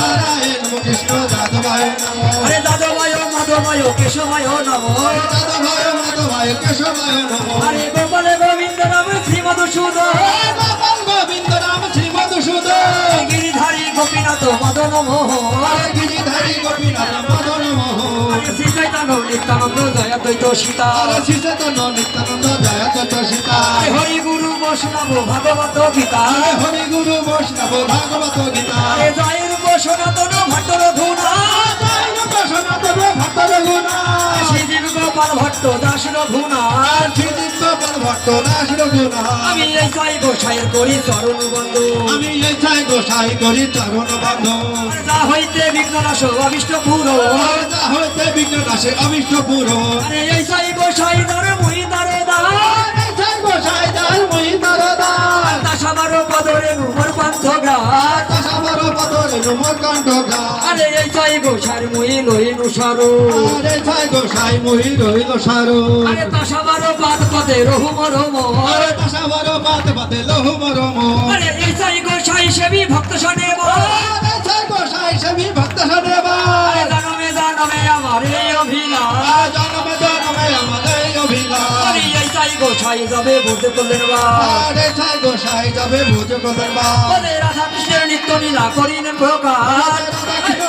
নারায়ণ নমো কৃষ্ণ যাদবায় নমো আরে যাদবায় মাধবায় কেশবায় নমো যাদবায় মাধবায় কেশবায় নমো আরে গোপাল গোবিন্দ নাম শ্রী মধুসূদন গোপাল গোবিন্দ নাম শ্রী মধুসূদন গিরিধারী গোপীনাথ মদন মোহন গিরিধারী গোপীনাথ মদন মোহন শ্রী চৈতন্য নিত্যানন্দ জয় দ্বৈত সীতা শ্রী চৈতন্য নিত্যানন্দ জয় দ্বৈত সীতা হরি গুরু বৈষ্ণব ভাগবত গীতা হরি গুরু বৈষ্ণব ভাগবত গীতা জয় রূপ সনাতন ভট্ট রঘুনাথ জয় রূপ সনাতন ভট্ট রঘুনাথ শ্রীজীব গোপাল ভট্ট দাস রঘুনাথ শ্রীদীপ গোপাল ভট্ট দাস রঘুনাথ আমি এই জয় গোসাইয়ের করি চরণ বন্ধু আমি এই চাই গোসাই করি চরণ বন্ধ যা হইতে বিঘ্ন নাশ অবিষ্ট পুরো যা হইতে বিঘ্ন নাশে অবিষ্ট পুরো আরে এই জয় গোসাই দর মুই দারে দান এই চাই গোসাই দাস মই দরদার দাস আমার পদরে নুমর পান্থ গ্রাম দশাবর পদরে নমর কণ্ঠ গা আরে এই জয় গোসাইর মুই লইনু সারো আরে চাই গোসাই মই রইল সারো আরে দাস আমার পাদ পদে রহুমর আরে দশাবর পাত পাতে লহু মরম আরে এই জয় গোসাই সেবী ভক্ত শোনে আরে চাই গোসাই সেবি ভক্ত সদেবা জনমে জনমে আমার এই অভিলাষ জন্মে জন্মে আমাদের অভিলাষ আরে এই জয় গোসাই যাবে বুঝতে করলেন বা আরে চাই গোসাই যাবে ভোজ করবেন বা ওদের রাধা কৃষ্ণের নিত্য লীলা করিলেন প্রকাশ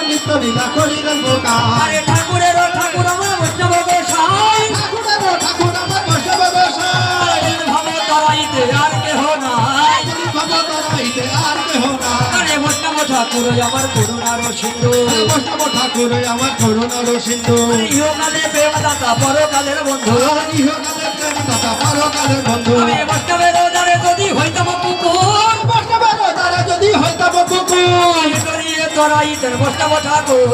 নিত্য লীলা করিলেন বোকা আরে ঠাকুরের ঠাকুর আমার বৈষ্ণব গোসাই ঠাকুরের ঠাকুর আমার বৈষ্ণব গোসাই ভাবে তরাইতে আর কেহ নাই ভগবতারাইতে আর কেহ না আরে বৈষ্ণব ঠাকুর আমার করুণার সিন্ধু বৈষ্ণব ঠাকুর আমার করুণার সিন্ধু ইহকালে প্রেমদাতা পরকালের বন্ধু ইহকালের প্রেম দাতা পরকালের বন্ধু আমি বৈষ্ণবের দ্বারে যদি হইতাম কুকুর বৈষ্ণবের দ্বারা যদি হইতাম কুকুর করিয়ে তরাইতেন বৈষ্ণব ঠাকুর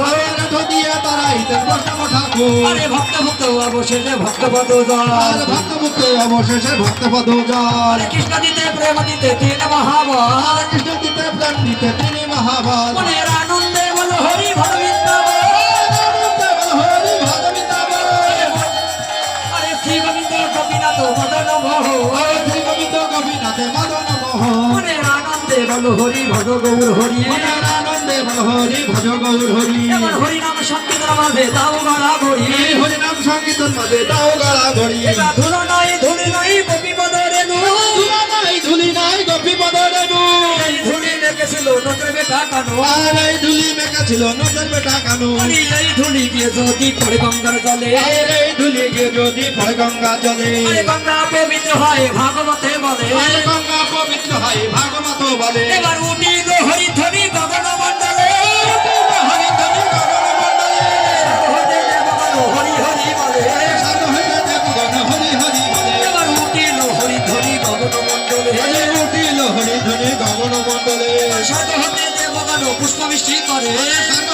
দিয়ে তারাইতেন বৈষ্ণব ঠাকুর আরে ভক্ত ভক্ত অবশেষে ভক্তপদ আর ভক্তমুক্ত অবশেষে ভক্তপদ জল কৃষ্ণ দিতে প্রেম দিতে তিন মহাবল কৃষ্ণ দিতে প্রেম দিতে তিনি মহাবল মনের আনন্দে বল হরি ভগবিন্দাব হরি ভগবিন্দাব আরে শ্রী গোবিন্দ গোপীনাথ মদন মোহন শ্রী গোবিন্দ গোপীনাথে মদন মোহন মনের আনন্দে বল হরি ভগ গৌর হরি মনের আনন্দে বল হরি ভজ গৌর হরি এবার হরি নাম সংকীর্তন মাঝে তাও গলা ভরি এই হরি নাম সংকীর্তন মাঝে দাও গলা ধরি এটা ধুলো নাই ধুলি নাই গোপী পদরে নু ধুলা নাই ধুলি নাই গোপী পদরে নু এই ধুলি লেগেছিল নজর বেটা কানো আর এই ধুলি মেকা ছিল নজর বেটা কানু এই ধুলি গিয়ে যদি পড়ে গঙ্গার জলে আর এই ধুলি গিয়ে যদি পড়ে গঙ্গা জলে আরে গঙ্গা পবিত্র হয় ভাগবতে বলে আর গঙ্গা পবিত্র হয় ভাগবত বলে এবার উঠি গো হরি ধরি গগন মন্ডলে হরি ধরি গগন মণ্ডলে হরি হরি বলে সাধু হইতে দেবগণ হরি হরি বলে এবার উঠিল হরি ধরি গগন মন্ডলে আরে উঠিল হরি ধরি গগন মণ্ডলে সাধু হতে দেবগণ পুষ্প বৃষ্টি করে সাধু